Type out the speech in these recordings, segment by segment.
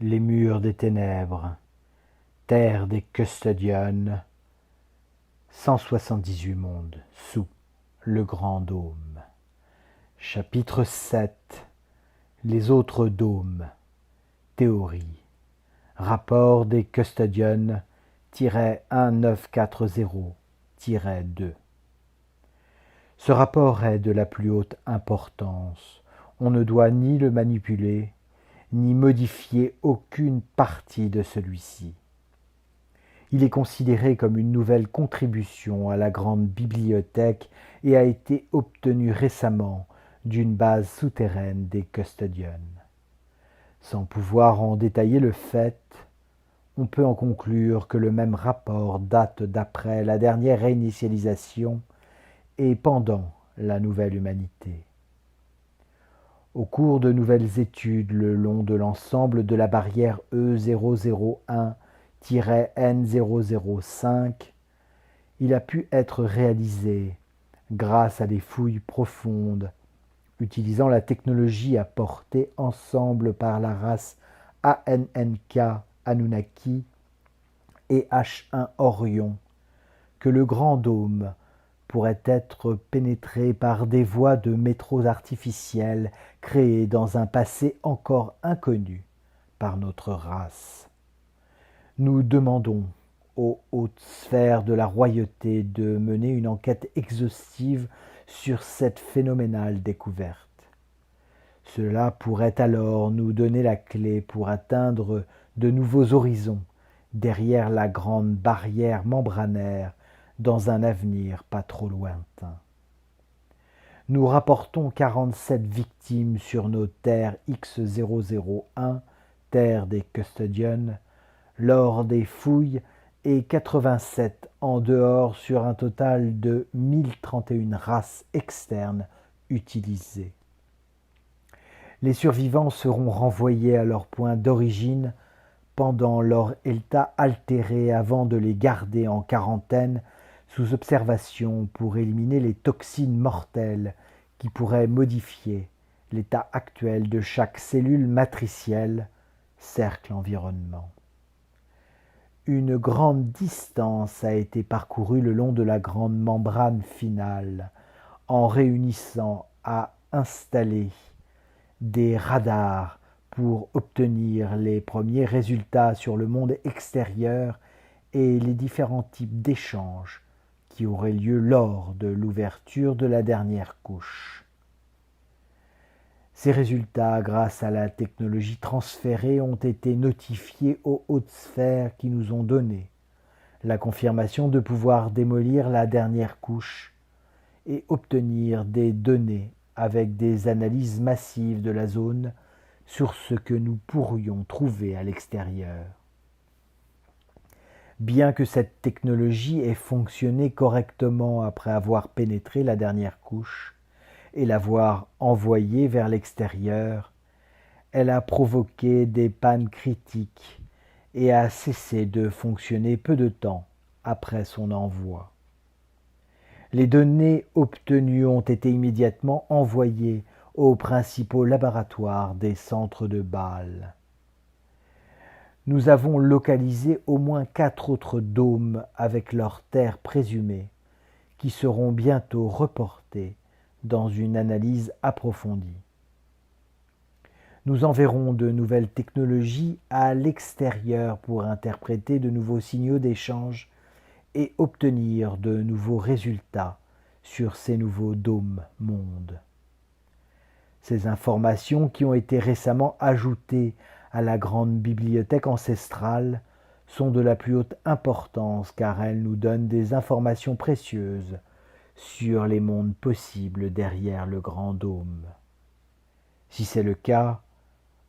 les murs des ténèbres, terre des custodians, 178 mondes sous le grand dôme. Chapitre 7. Les autres dômes. Théorie. Rapport des custodians -1940-2. Ce rapport est de la plus haute importance. On ne doit ni le manipuler, ni modifier aucune partie de celui-ci. Il est considéré comme une nouvelle contribution à la grande bibliothèque et a été obtenu récemment d'une base souterraine des custodians. Sans pouvoir en détailler le fait, on peut en conclure que le même rapport date d'après la dernière réinitialisation et pendant la nouvelle humanité. Au cours de nouvelles études le long de l'ensemble de la barrière E001-N005, il a pu être réalisé grâce à des fouilles profondes, utilisant la technologie apportée ensemble par la race ANNK Anunnaki et H1 Orion, que le Grand Dôme pourrait être pénétré par des voies de métros artificiels créées dans un passé encore inconnu par notre race. Nous demandons aux hautes sphères de la royauté de mener une enquête exhaustive sur cette phénoménale découverte. Cela pourrait alors nous donner la clé pour atteindre de nouveaux horizons derrière la grande barrière membranaire dans un avenir pas trop lointain. Nous rapportons 47 victimes sur nos terres X001, terre des custodians, lors des fouilles et 87 en dehors sur un total de 1031 races externes utilisées. Les survivants seront renvoyés à leur point d'origine pendant leur état altéré avant de les garder en quarantaine sous observation pour éliminer les toxines mortelles qui pourraient modifier l'état actuel de chaque cellule matricielle, cercle environnement. Une grande distance a été parcourue le long de la grande membrane finale en réunissant à installer des radars pour obtenir les premiers résultats sur le monde extérieur et les différents types d'échanges qui auraient lieu lors de l'ouverture de la dernière couche. Ces résultats, grâce à la technologie transférée, ont été notifiés aux hautes sphères qui nous ont donné la confirmation de pouvoir démolir la dernière couche et obtenir des données avec des analyses massives de la zone sur ce que nous pourrions trouver à l'extérieur. Bien que cette technologie ait fonctionné correctement après avoir pénétré la dernière couche et l'avoir envoyée vers l'extérieur, elle a provoqué des pannes critiques et a cessé de fonctionner peu de temps après son envoi. Les données obtenues ont été immédiatement envoyées aux principaux laboratoires des centres de Bâle. Nous avons localisé au moins 4 autres dômes avec leurs terres présumées, qui seront bientôt reportés dans une analyse approfondie. Nous enverrons de nouvelles technologies à l'extérieur pour interpréter de nouveaux signaux d'échange et obtenir de nouveaux résultats sur ces nouveaux dômes-mondes. Ces informations qui ont été récemment ajoutées à la grande bibliothèque ancestrale sont de la plus haute importance car elles nous donnent des informations précieuses sur les mondes possibles derrière le grand dôme. Si c'est le cas,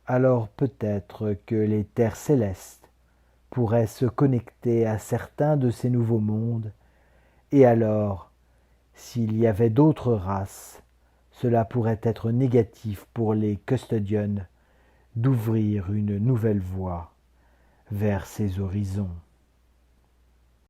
alors peut-être que les terres célestes pourraient se connecter à certains de ces nouveaux mondes, et alors, s'il y avait d'autres races, cela pourrait être négatif pour les custodians d'ouvrir une nouvelle voie vers ces horizons.